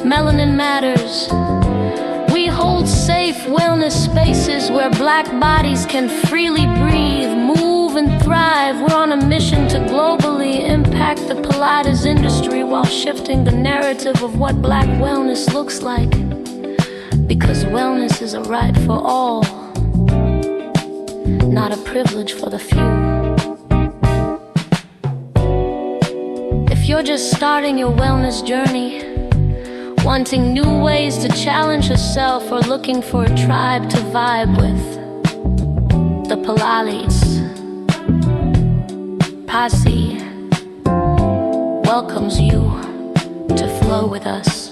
Melanin matters. We hold safe wellness spaces where black bodies can freely breathe, move and thrive. We're on a mission to globally impact the Pilates industry while shifting the narrative of what black wellness looks like. Because wellness is a right for all, not a privilege for the few. If you're just starting your wellness journey, wanting new ways to challenge yourself, or looking for a tribe to vibe with, the Pilates Posse welcomes you to flow with us.